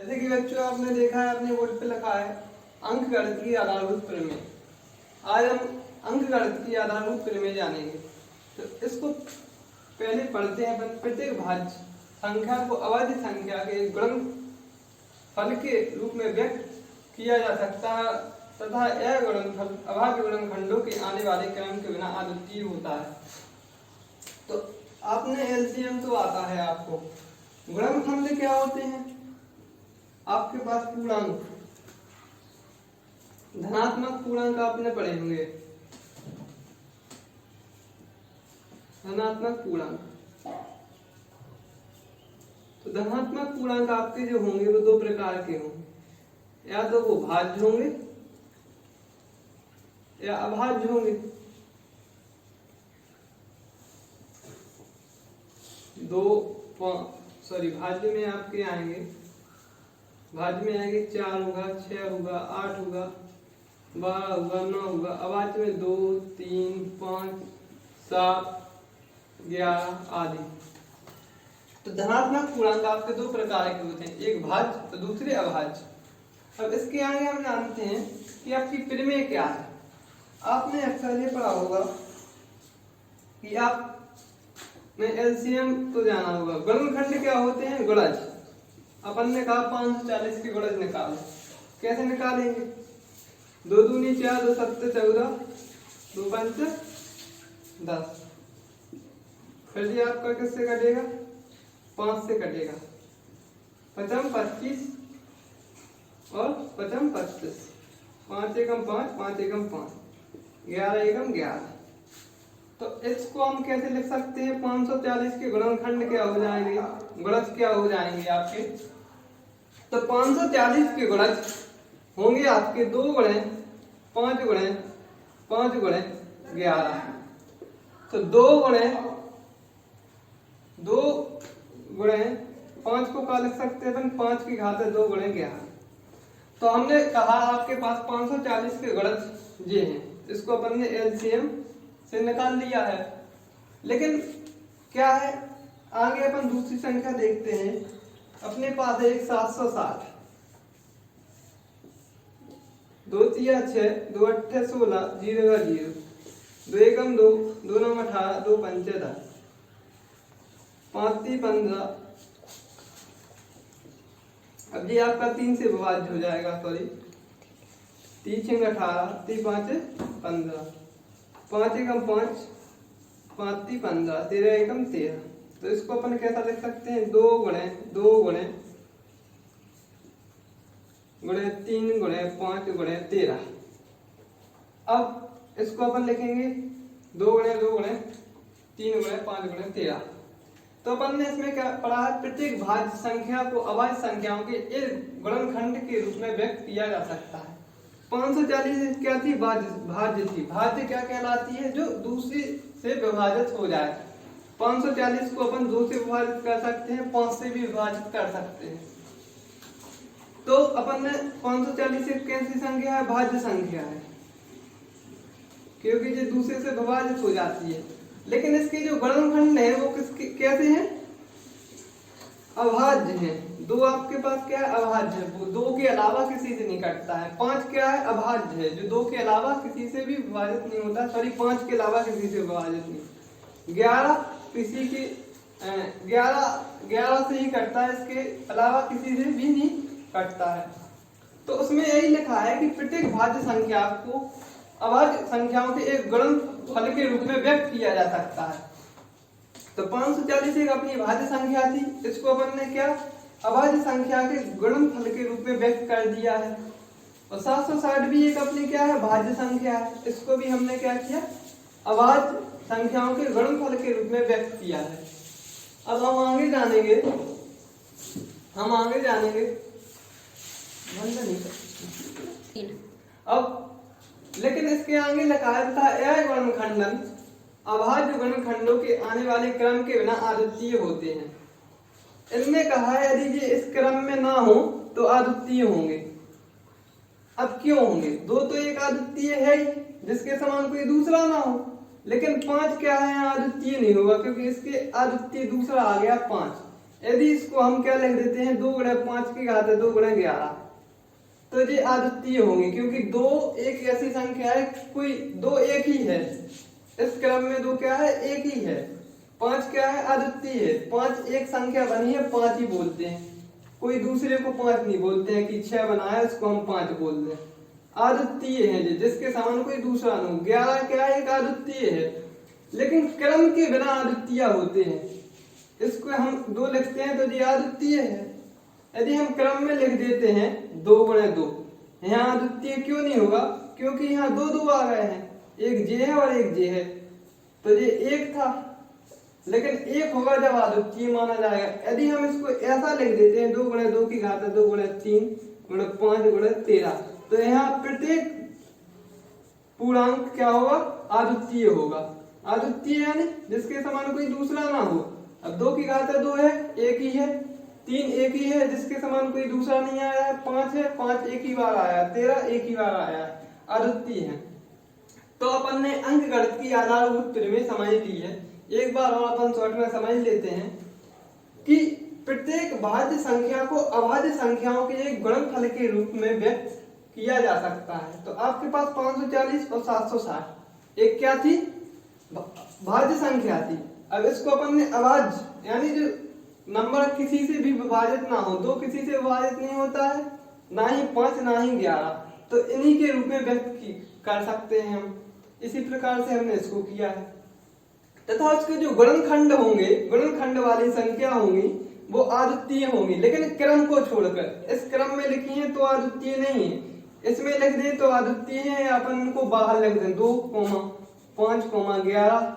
जैसे कि बच्चों आपने देखा है, अपने बोर्ड पे लिखा है अंकगणित की आधारभूत प्रमेय। आज हम अंकगणित की आधारभूत प्रमेय जानेंगे। तो इसको पहले पढ़ते हैं अपन। प्रत्येक भाज्य संख्या को अभाज्य संख्या के गुणनफल के रूप में व्यक्त किया जा सकता है तथा यह गुणनफल अभाज्य गुणनखंडों के आने वाले क्रम के बिना अद्वितीय होता है। तो आपने एलसीएम तो आता है आपको। गुणनखंड क्या होते हैं? आपके पास पूर्णांक, धनात्मक पूर्णांक आपने पढ़े होंगे। धनात्मक पूर्णांक, तो धनात्मक पूर्णांक आपके जो होंगे वो दो प्रकार के होंगे, या तो वो भाज्य होंगे या अभाज्य होंगे। भाज्य में आपके आएंगे, भाज्य में आएंगे 4 होगा, 6 होगा, 8 होगा, 12 होगा, 9 होगा। अभाज्य में 2, 3, 5, 7, 11 आदि। तो धनात्मक पूर्णांक आपके दो प्रकार के होते हैं, एक भाज्य तो दूसरे अभाज्य। अब इसके आगे हम जानते हैं कि आपकी प्रमेय क्या है। आपने अक्सर ये पढ़ा होगा कि आप में एलसीएम तो जाना होगा। गुणनखंड क्या होते हैं? गुणज। अपन ने कहा 540 के गुणज निकालो। कैसे निकालेंगे? 2 दूनी 4, 2 सत्ते 14, 2 पंच 10। फिर ये आपका किससे कटेगा? 5 से कटेगा। 5 25 और 5 25, 5 एकम 5, 5 एकम 5, 11 एकम 11। तो इसको हम कैसे लिख सकते हैं? 540 के गुणनखंड क्या हो जाएंगे? गुणज क्या हो जाएंगे आपके? तो 540 के गुणज होंगे आपके 2 गुणे 5 गुणे 5 गुणे 11। तो 2 गुणे 5 को क्या लिख सकते हैं अपन? 5 की घात 2 गुणे 11। तो हमने कहा आपके पास 540 के गुणज ये हैं, इसको अपन ने एलसीएम से निकाल लिया है। लेकिन क्या है, आगे अपन दूसरी संख्या देखते हैं। अपने पास है एक 760, 2 तिया 6, 2 अट्ठे 16, 0 का 0, 2 एकम 2, 2 नौ 18, 2 पंचे 10, 5 ती 15। अब ये आपका 3 से विभाज्य हो जाएगा, सॉरी 3 6 18, 3 5 15, 5 एकम 5, 5 ती 15, 13 एकम 13। तो इसको अपन कैसा लिख सकते हैं? 2 गुणे 3 गुणे 5 गुणे 13। अब इसको अपन लिखेंगे 2 गुणे 3 गुणे 5 गुणे 13। तो अपन ने इसमें क्या पढ़ा है? प्रत्येक भाज्य संख्या को अभाज्य संख्याओं के एक गुणनखंड के रूप में व्यक्त किया जा सकता है। 540 क्या थी? भाज्य थी। भाज्य क्या कहलाती है? जो दूसरी से विभाजित हो जाए। 540 को अपन 2 से विभाजित कर सकते हैं, 5 से भी विभाजित कर सकते हैं। तो अपन ने 540 एक कैसी संख्या है? भाज्य संख्या है, क्योंकि ये दूसरे से विभाजित हो जाती है। लेकिन इसके जो गुणनखंड है वो कैसे हैं? अभाज्य है। 2 आपके पास क्या है? अभाज्य है, वो 2 के अलावा किसी से नहीं कटता है। 5 क्या है? अभाज्य है, जो 2 के अलावा किसी से भी विभाजित नहीं होता, सॉरी 5 के अलावा किसी से विभाजित नहीं। 11 किसी के 11 से ही कटता है, इसके अलावा किसी से भी नहीं कटता है। तो उसमें यही लिखा है कि प्रत्येक भाज्य संख्या को अभाज्य संख्याओं के एक गुणनफल के रूप में व्यक्त किया जा सकता है। तो 540 एक अपनी भाज्य संख्या थी, इसको अपन ने क्या अभाज्य संख्या के गुणनफल के रूप में व्यक्त कर दिया है। और 760 भी एक अपनी क्या है? भाज्य संख्या है, इसको भी हमने क्या किया? अभाज्य संख्याओं के गुणनफल के रूप में व्यक्त किया है। अब हम आगे जानेंगे अब, लेकिन इसके आगे लिखा था यह गुणनखंडन अभाज्य गुणनखंडों के आने वाले क्रम के बिना अद्वितीय होते हैं। इनमें कहा है यदि ये इस क्रम में ना हो तो अद्वितीय होंगे। अब क्यों होंगे? 2 तो एक अद्वितीय है ही, जिसके समान कोई दूसरा ना हो। लेकिन 5 क्या है? अद्वितीय नहीं होगा, क्योंकि इसके अद्वितीय दूसरा आ गया 5। यदि इसको हम क्या लिख देते हैं 2 गुणे 5 की घात है 2 गुणे 11, तो ये अद्वितीय होंगे क्योंकि 2 एक ऐसी संख्या है, कोई 2 एक ही है इस क्रम में, 2 क्या है एक ही है। 5 क्या है अद्वितीय है, 5 एक संख्या बनी है 5 ही बोलते हैं, कोई दूसरे को 5 नहीं बोलते हैं कि 6 बना है उसको हम 5 बोल दें। अद्वितीय है जिसके समान कोई दूसरा नहीं। 11 क्या है एक अद्वितीय है, लेकिन क्रम के बिना अद्वितीय होते हैं। इसको हम 2 लिखते हैं तो ये अद्वितीय है। यदि हम क्रम में लिख देते हैं 2 गुणे 2, यहाँ अद्वितीय क्यों नहीं होगा, क्योंकि यहाँ 2 2 आ गए हैं, एक जे है और एक जे है, तो ये एक था, लेकिन एक होगा जब अद्वितीय माना जाएगा। यदि हम इसको ऐसा लिख देते हैं 2 गुणे 2 की घात है 2 गुणे 3 गुणे 5 गुणे 13, तो यहाँ प्रत्येक पूर्णांक क्या होगा अद्वितीय होगा। अद्वितीय यानी जिसके समान कोई दूसरा ना हो। अब 2 की घात है 2 है एक ही है, 3 एक ही है जिसके समान कोई दूसरा नहीं आया है, 5 है 5 एक ही बार आया, 13 एक ही बार आया, अद्वितीय है। तो अपन ने अंक गणित की आधारभूत प्रमेय समझ ली है। एक बार और अपन शॉर्ट में समझ लेते हैं कि प्रत्येक भाज्य संख्या को अभाज्य संख्याओं के एक गुणनफल के रूप में व्यक्त किया जा सकता है। तो आपके पास 540 और 760 एक क्या थी भाज्य संख्या थी। अब इसको अपन ने अभाज्य यानी जो नंबर किसी से भी विभाजित ना हो, 2 किसी से विभाजित नहीं होता है, ना ही 5 ना ही 11, तो इन्हीं के रूप में व्यक्त कर सकते हैं हम। इसी प्रकार से हमने इसको किया है। तथा उसके जो गुणनखंड होंगे, गुणनखंड वाली संख्या होंगी वो अद्वितीय होंगी, लेकिन क्रम को छोड़कर। इस क्रम में लिखी है तो अद्वितीय नहीं है, इसमें लिख दे तो अद्वितीय है, अपन इनको बाहर लिख दें 2, 5, 11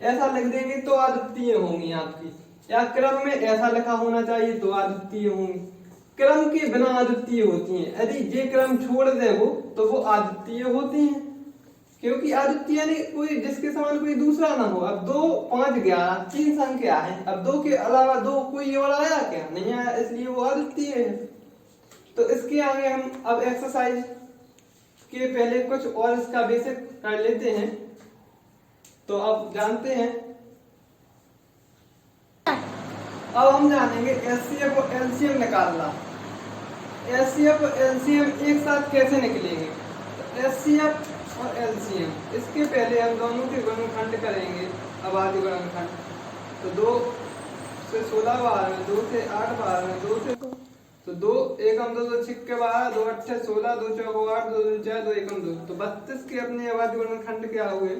ऐसा लिख देंगे तो अद्वितीय होंगी आपकी, या क्रम में ऐसा लिखा होना चाहिए तो अद्वितीय होंगी। क्रम के बिना अद्वितीय होती हैं, यदि जे क्रम छोड़ दें वो तो वो अद्वितीय होती हैं, क्योंकि अद्वितीय यानी कोई जिसके समान कोई दूसरा ना हो। अब 2, 5, 11 3 संख्या है, अब 2 के अलावा 2 कोई और आया क्या, नहीं आया, इसलिए वो अद्वितीय है। तो इसके आगे हम अब एक्सरसाइज के पहले कुछ और इसका बेसिक कर लेते हैं। तो अब जानते हैं, अब हम जानेंगे एचसीएफ और एलसीएम निकालना। एचसीएफ और एलसीएम एक साथ कैसे निकलेंगे। तो एचसीएफ और एलसीएम, इसके पहले हम दोनों के गुणनखंड करेंगे, अभाज्य गुणनखंड। तो 2 से 16 बाहर में, 2 से 8 बाहर में, 2 से तो 2 एकम 2 2 छिक्के बाहर, 2 8 16, 2 4 8, 2 2 4, 2 एकम 2, तो 32 के अपने अभाज्य गुणनखंड क्या हुए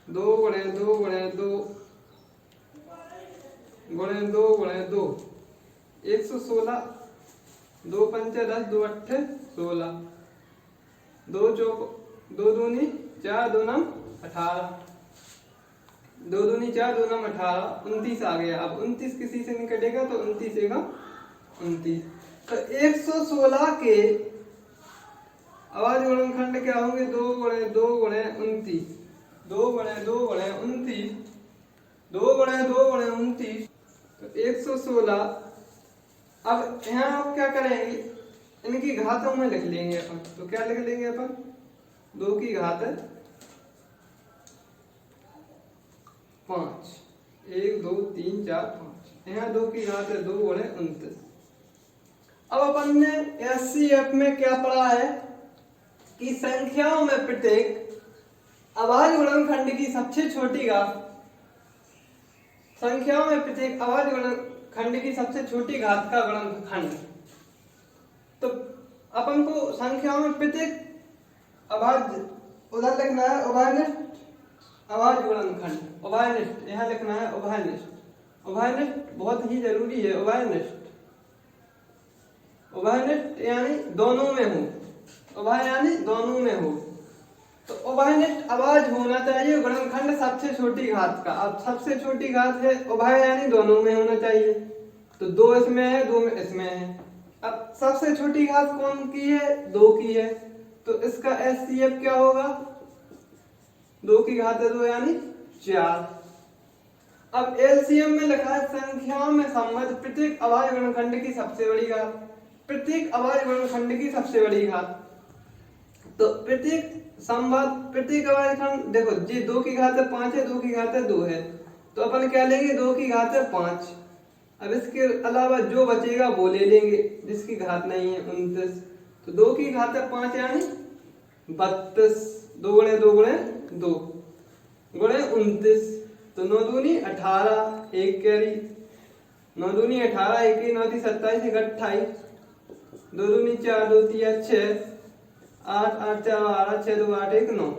2 गुणे 2 गुणे 2 गुणे 2 गुणे 2 116, 2 पंचे 10, 2 अट्ठे 16, 2 चौक 2 दूनी 4, 2 नम 18, 2 दूनी 4, 2 नम 18, 29 आ गया। अब 29 किसी से नहीं कटेगा तो 29 एगा 29। तो 116 के अभाज्य गुणनखंड क्या होंगे 2 गुणे 2 गुणे 29, 2 गुणे 2 गुणे 29, 2 गुणे 2 गुणे 29, तो 116। अब यहाँ आप क्या करेंगे, इनकी घातों में लिख लेंगे अपन। तो क्या लिख लेंगे अपन, 2 की घात 5, 1 2 3 4 5, यहाँ 2 की घात 2 गुणे 29। अब अपन ने एचसीएफ में क्या पढ़ा है कि संख्याओं में प्रत्येक अभाज्य गुणनखंड की सबसे छोटी घात, संख्याओं में प्रत्येक अभाज्य गुणनखंड की सबसे छोटी घात का गुणनखंड। तो अपन को संख्याओं में प्रत्येक अभाज्य उधर लिखना है उभयनिष्ठ अभाज्य गुणनखंड, उभयनिष्ठ यहाँ लिखना है उभयनिष्ठ। उभयनिष्ठ बहुत ही जरूरी है। उभयनिष्ठ, उभयनिष्ठ यानी दोनों में हो, उभय यानी दोनों में हो। तो उभयनिष्ठ अभाज्य होना चाहिए गुणनखंड सबसे छोटी घात का। अब सबसे छोटी घात है उभय यानी दोनों में होना चाहिए, तो 2 इसमें है 2 में इसमें है। अब सबसे छोटी घात कौन की है 2 की है, तो इसका एचसीएफ क्या होगा 2 की घात 2 यानी 4। अब एलसीएम में लिखा है संख्याओं में संबद्ध प्रत्येक अभाज्य गुणनखंड की सबसे बड़ी घात, प्रत्येक अभाज्य गुणनखंड की सबसे बड़ी घात। तो प्रत्येक संबद्ध प्रत्येक अभाज्य खंड, देखो जी 2 की घात 5 है, 2 की घात 2 है, तो अपन क्या लेंगे 2 की घात 5, अब इसके अलावा जो बचेगा वो ले लेंगे, जिसकी घात नहीं है 29। तो 2 की घात है 5 यानी 32। 2 गुणे 2 गुणे 2 गुणे 29। तो 9 दूनी 18, एक कैरी 9 दूनी 18, एक 9 दी 27, एक 28, 2 दूनी 4, 2 तिया 6, 8 8 4 12, 6 2 8 1 9।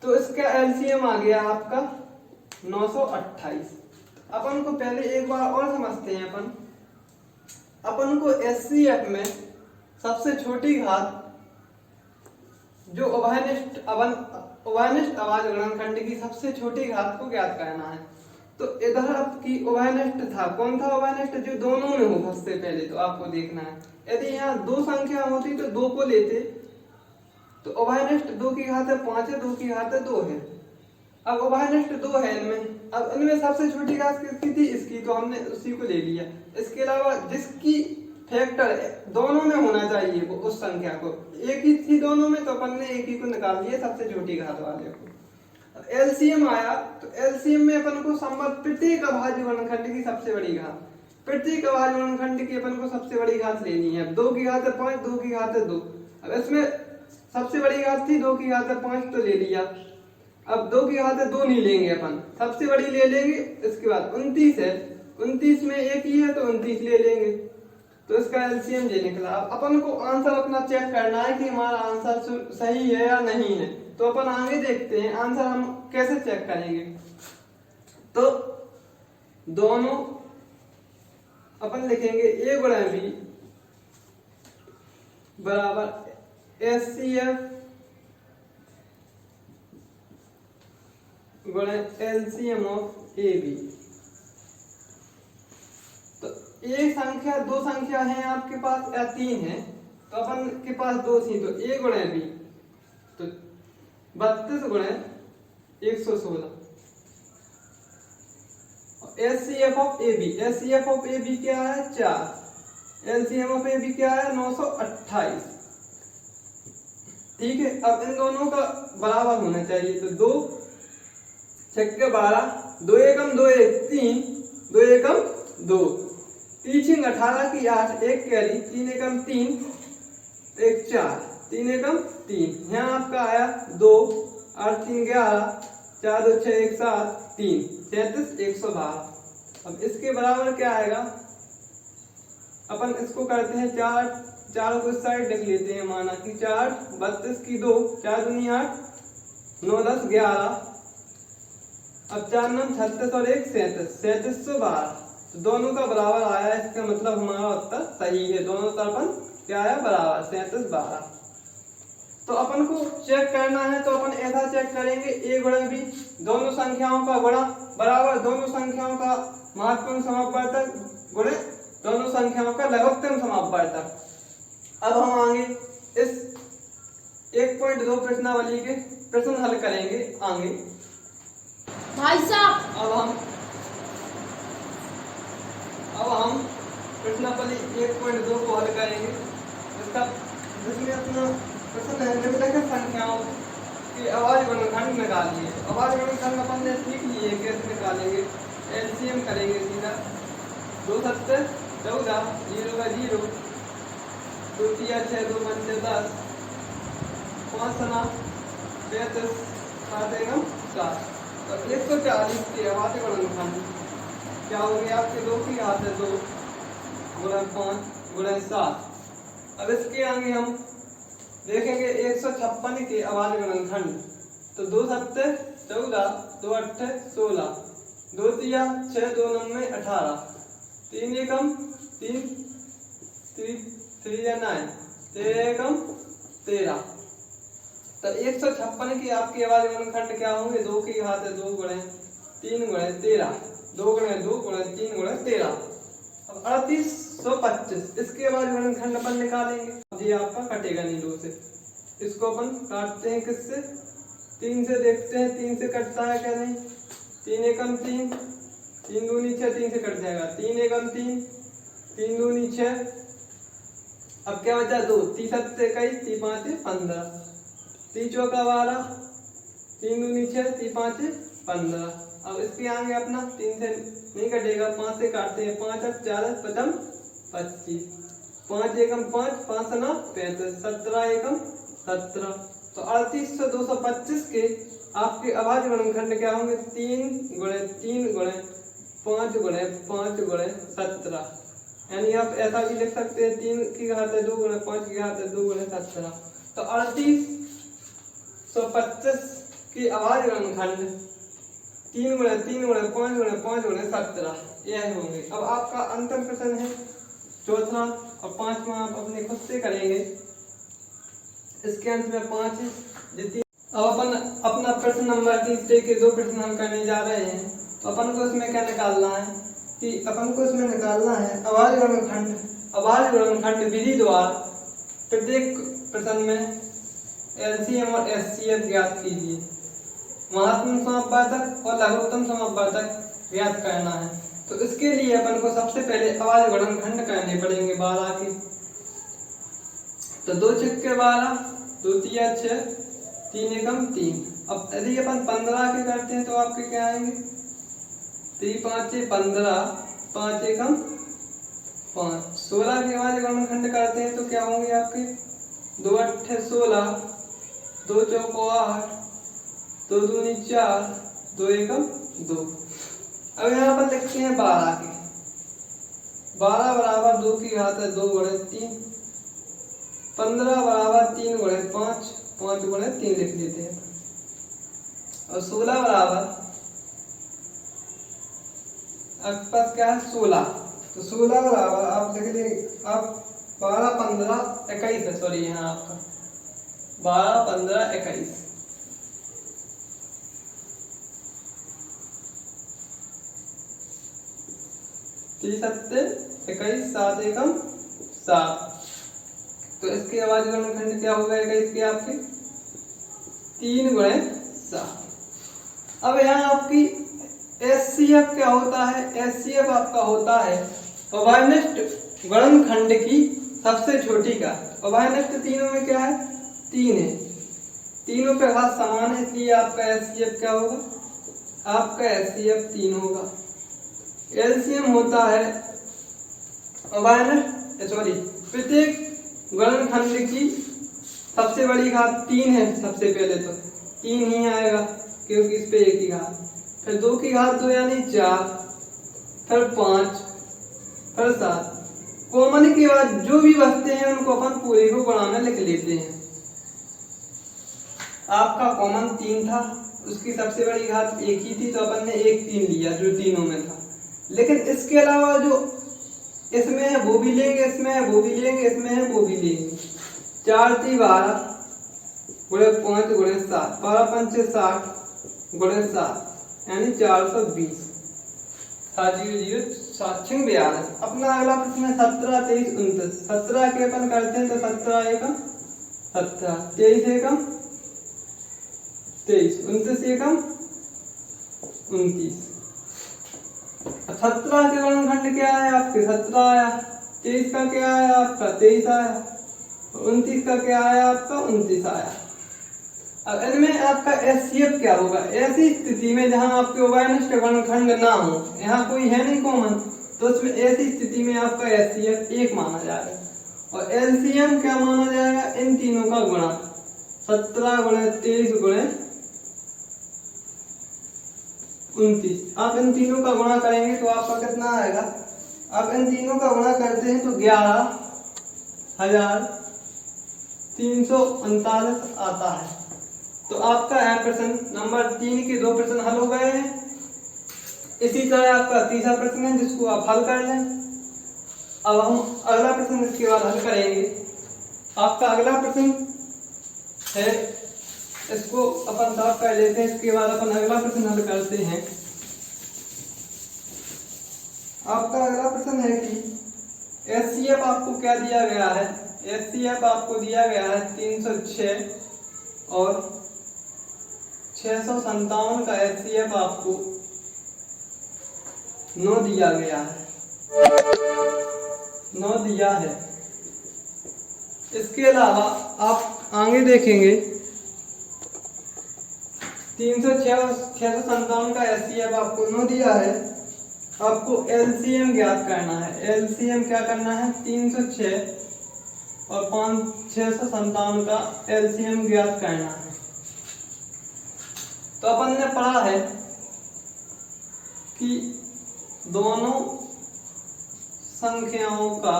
तो इसका एलसीएम आ गया आपका 928। अपन को पहले एक बार और समझते हैं। अपन को एचसीएफ में सबसे छोटी घात जो उभयनिष्ठ अभाज्य गुणनखंड की सबसे छोटी घात को ज्ञात करना है। तो इधर आपकी उभयनिष्ठ था, कौन था उभयनिष्ठ? जो दोनों में हो सबसे पहले तो आपको देखना है। यदि यहाँ 2 संख्या होती तो 2 को लेते, तो उभयनिष्ठ 2 की घात है 5 है, 2 की घात है 2 है। अब उभयनिष्ठ 2 है इनमें, अब इनमें सबसे छोटी घात किसकी थी? इसकी, तो हमने उसी को ले लिया। इसके अलावा जिसकी फैक्टर दोनों में होना चाहिए वो उस संख्या को, एक ही थी दोनों में तो अपन ने एक ही को निकाल लिया सबसे छोटी घात वाले को। एलसीएम आया तो एलसीएम में अपन को संबंध प्रत्येक अभाज्य गुणनखंड की सबसे बड़ी घात, प्रत्येक अभाज्य गुणनखंड की अपन को सबसे बड़ी घात लेनी है। 2 की घात है 5, 2 की घात है 2। अब इसमें सबसे बड़ी घात थी 2 की घात है 5 तो ले लिया। अब 2 की घात है 2 नहीं लेंगे अपन, सबसे बड़ी ले लेंगे। इसके बाद 29 है, 29 में एक ही है तो 29 ले लेंगे। तो इसका एलसीएम ये निकला। अब अपन को आंसर अपना चेक करना है कि हमारा आंसर सही है या नहीं है। तो अपन आगे देखते हैं आंसर हम कैसे चेक करेंगे। तो दोनों अपन लिखेंगे ए गुणा बी बराबर एचसीएफ गुणा एलसीएम ऑफ ए बी। तो एक संख्या 2 संख्या है आपके पास या 3 है, तो अपन के पास 2 थी तो ए गुणा बी तो 32 गुणा 116। HCF of A B, HCF of A B क्या है 4, एलसीएम ऑफ ए बी क्या है 928। ठीक है, अब इन दोनों का बराबर होना चाहिए। तो 2 छक्के 12, 2 एकम 2 1 3, 2 एकम 2, 3 18 की 8, एक कैरी 3 एकम 3, 1 4, 3 एकम 3। यहाँ आपका आया 2 8 3 11, 4 2 6 1 7 3 37 112। अब इसके बराबर क्या आएगा? अपन इसको करते हैं 4, 4 को इस साइड लिख लेते हैं। माना कि 4 32 की 2, 4 दूनी 8, 9 10 11। अब 4 9 36 और 1 37, 3712। तो दोनों का बराबर आया, इसका मतलब हमारा उत्तर सही है। दोनों का अपन क्या आया बराबर 37 12। तो अपन को चेक करना है तो अपन ऐसा चेक करेंगे ए गुणा बी, दोनों संख्याओं का गुणा बराबर दोनों संख्याओं का महत्तम समापवर्तक गुणे दोनों संख्याओं का लघुत्तम समापवर्तक। अब हम आगे इस 1.2 प्रश्नावली के प्रश्न हल करेंगे आगे भाई साहब। अब हम प्रश्नावली 1.2 को हल करेंगे, जिसमें अपना प्रश्न है निम्नलिखित संख्याओं की अभाज्य गुणनखंड निकालिए। अभाज्य गुणनखंड अपन ने सीख लिए कैसे निकालेंगे। एलसीएम करेंगे सीधा। 2 7 14, 0 का 0, 2 3 6 2 5 10, 5 7 35, 7 एकम 7। तो 140 के अभाज्य गुणनखंड क्या हो गया आपके? 2 की घात है 2 गुणा 5 गुणा 7। अब इसके आगे हम देखेंगे 156 के अभाज्य गुणनखंड। तो 2 7 14, 2 8 16, 2 3 6 2 9 18, 3 एकम 3 3 या 9, 13 एकम 13। तो 156 की आपके अभाज्य गुणनखंड क्या होंगे? 2 की घात है 2 गुणे 3 गुणे 13, 2 गुणे 2 गुणे 3 गुणे 13। अब 3825 इसके अभाज्य गुणनखंड अपन निकालेंगे। अब ये आपका कटेगा नहीं 2 से, इसको अपन काटते हैं किससे? 3 से। देखते हैं 3 से कटता है क्या? नहीं। 3 एकम 3, 3 दूनी 6, 3 से कट जाएगा। 3 एकम 3, 3 दूनी 6। अब क्या बचा? 2 3 7 21, 3 5 15, 3 चौका 12, 3 दूनी 6, 3 5 15। अब इसके आगे अपना 3 से नहीं कटेगा, 5 से काटते हैं। 5 और 4 पचम 25, 5 एकम 5, 5 9 35, 17 एकम 17। तो 38 से 225 के आपके अभाज्य गुणनखंड क्या होंगे? 3 गुणे 3 गुणे 5 गुणे 5 गुणे 17। यानी आप ऐसा भी लिख सकते हैं 3 की घात 2 गुणे 5 की घात 2 गुणे 17। तो 3825 की अभाज्य गुणनखंड 3 गुणे 3 गुणे 5 गुणे 5 गुणे 17 यह होंगे। अब आपका अंतिम प्रश्न है चौथा और पांचवा, आप अपने खुद से करेंगे। इसके अंत में 5 जितनी। अब अपन अपना प्रश्न नंबर 3 के 2 प्रश्न हम करने जा रहे हैं। तो अपन को इसमें क्या निकालना है कि अपन को इसमें निकालना है अभाज्य गुणनखंड विधि द्वारा प्रत्येक प्रश्न में एलसीएम और एचसीएफ ज्ञात कीजिए। महत्तम समापवर्धक और लघुत्तम समापवर्धक ज्ञात करना है। तो इसके लिए अपन को सबसे पहले अभाज्य गुणनखंड करने पड़ेंगे 12 के। तो 2 छक्के 12, 2 तिया 6, 3 एकम 3। अब यदि अपन 15 के करते हैं तो आपके क्या आएंगे? 3 5 15, 5 एकम 5। 16 के अभाज्य गुणनखंड करते हैं तो क्या होंगे आपके? 2 8 16, 2 चौको 8, 2 दूनी 4, 2 एकम 2। अब यहाँ पर लिखते हैं 12 के। 12 बराबर 2 की घात 2 गुणे 3, 15 बराबर 3 गुणे 5, 5 गुणे 3 लिख लेते हैं। और 16 बराबर आपके पास क्या है? 16। तो 16 बराबर आप लिख लेंगे आप 12 15 21 है, सॉरी यहाँ आपका 12 15 21। 3 7 21, 7 एकम 7। तो इसके अभाज्य गुणनखंड क्या हो जाएगा इसके आपके? 3 गुणे 7। अब यहाँ आपकी एचसीएफ क्या होता है? एचसीएफ आपका होता है अभाज्यनिष्ठ गुणनखंड की सबसे छोटी का। अभाज्यनिष्ठ तीनों में क्या है? 3 है, तीनों पे घात समान है, इसलिए आपका एचसीएफ क्या होगा? आपका एचसीएफ 3 होगा। एलसीएम होता है प्रत्येक गुणनखंड की सबसे बड़ी घात 3 है। सबसे पहले तो 3 ही आएगा क्योंकि इस पे 1 की घात, फिर 2 की घात 2 यानी 4, फिर 5, फिर 7। कॉमन के बाद जो भी बचते हैं उनको अपन पूरे को गुणा में लिख लेते हैं। आपका कॉमन 3 था, उसकी सबसे बड़ी घात 1 ही थी, तो अपन ने 1 3 लिया जो तीनों में था। लेकिन इसके अलावा जो इसमें है वो भी लेंगे, इसमें है वो भी लेंगे, इसमें है वो भी लेंगे। 4 3 12 गुणे 5 गुणे 7, 12 5 60 गुणे 7 यानी 420। 7 0 0 7 6 42। अपना अगला प्रश्न है 17 23 29। 17 के अपन करते हैं तो 17 एकम 17, 23 एकम 23, 29 एकम 29। 17 के गुणनखंड क्या है आपके? 17 आया। 23 का क्या आया आपका? 23 आया। 29 का क्या आया आपका? 29 आया। अब इनमें आपका एचसीएफ क्या होगा? ऐसी स्थिति में जहां आपके अभाज्यनिष्ठ गुणनखंड ना हो, यहाँ कोई है नहीं कॉमन, तो उसमें ऐसी स्थिति में आपका एचसीएफ 1 माना जाएगा। और एलसीएम क्या माना जाएगा? इन तीनों का गुणा 17 गुणे 23 गुणे 29। आप इन तीनों का गुणा करेंगे तो आपका कितना आएगा? आप इन तीनों का गुणा करते हैं तो 11,339 आता है। तो आपका प्रश्न नंबर 3 के 2 प्रश्न हल हो गए हैं। इसी तरह आपका तीसरा प्रश्न है जिसको आप हल कर लें। अब हम अगला प्रश्न इसके बाद हल करेंगे। आपका अगला प्रश्न है, इसको अपन साफ कर लेते हैं, इसके बाद अपन अगला प्रश्न हल करते हैं। आपका अगला प्रश्न है कि एचसीएफ आपको क्या दिया गया है? एचसीएफ आपको दिया गया है 306 और 657 का एचसीएफ आपको 9 दिया गया है, 9 दिया है। इसके अलावा आप आगे देखेंगे 657 का HCF आपको नो दिया है। आपको LCM ज्ञात करना है। LCM क्या करना है? 306 और 657 का LCM ज्ञात करना है। तो अपन ने पढ़ा है कि दोनों संख्याओं का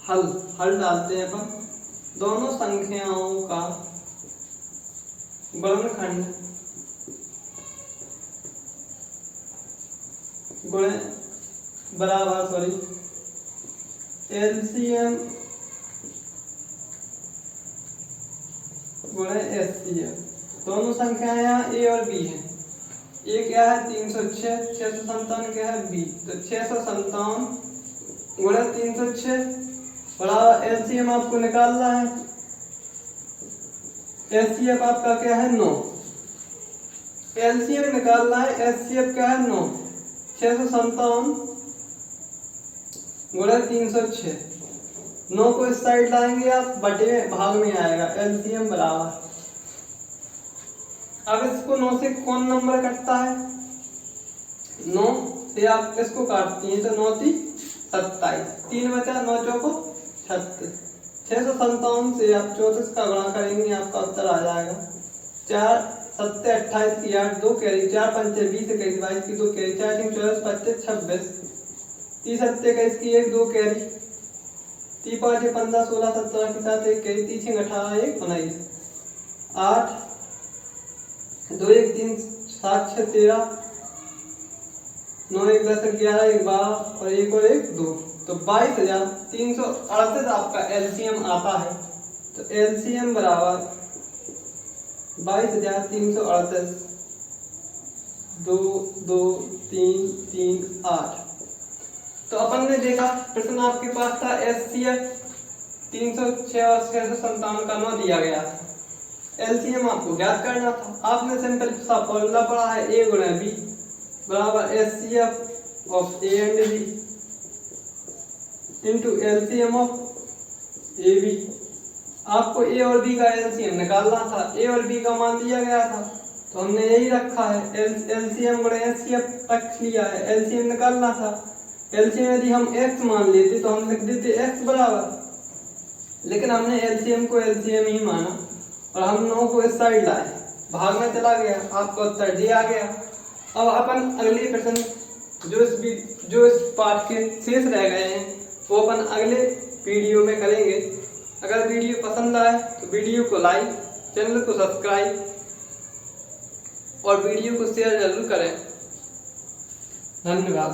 हल डालते हैं अपन। दोनों संख्याओं का गुणनखंड बराबर LCM गुणे HCF। दोनों संख्याएं यहाँ A और B हैं। A क्या है? 306, 657 क्या है? B। तो 657 गुणे 306 बराबर LCM आपको निकालना है। HCF आपका क्या है? 9। LCM निकालना है, HCF क्या है? 9। 657 गुणे 306, 9 को इस साइड लाएंगे आप, बटे भाग में आएगा LCM बराबर। अब इसको 9 से कौन नंबर कटता है? 9 से आप इसको काटती हैं तो 9 × 27, 3 बचा, 9 चौको 36। 657 से आप 34 का गुणा करेंगे, आपका उत्तर आ जाएगा 4 7 28 की 8 2 कैरी 4 5 20 21 22 की 2 कैरी 4 3 24 25 26 30 7 21 की 1 2 कैरी 3 5 15 16 17 की 7 1 कैरी 3 6 18 1 19 8 2 1 3 7 6 13 9 1 10 11 1 12 और 1 और 1 2, तो 22,338 आपका LCM आता है। तो LCM बराबर 22,338 2 2 3 3 8। तो अपन ने देखा प्रश्न आपके पास था HCF 306 और 657 का 9 दिया गया था। LCM आपको ज्ञात करना था। आपने सिंपल सा फॉर्मूला पढ़ा है, A गुणे B बराबर HCF of A and B into LCM of AB। आपको A और B का LCM निकालना था। A और B का मान दिया गया था तो हमने यही रखा है, LCM गुणे HCF रख लिया है। LCM निकालना था। LCM यदि हम x मान लेते तो हम लिख देते x बराबर, लेकिन हमने LCM को LCM ही माना और हम 9 को इस साइड लाए, भाग में चला गया, आपका उत्तर D आ गया। अब अपन अगले प्रश्न जो इस पाठ के शेष रह गए हैं वो अपन अगले वीडियो में करेंगे। अगर वीडियो पसंद आए तो वीडियो को लाइक, चैनल को सब्सक्राइब और वीडियो को शेयर जरूर करें। धन्यवाद।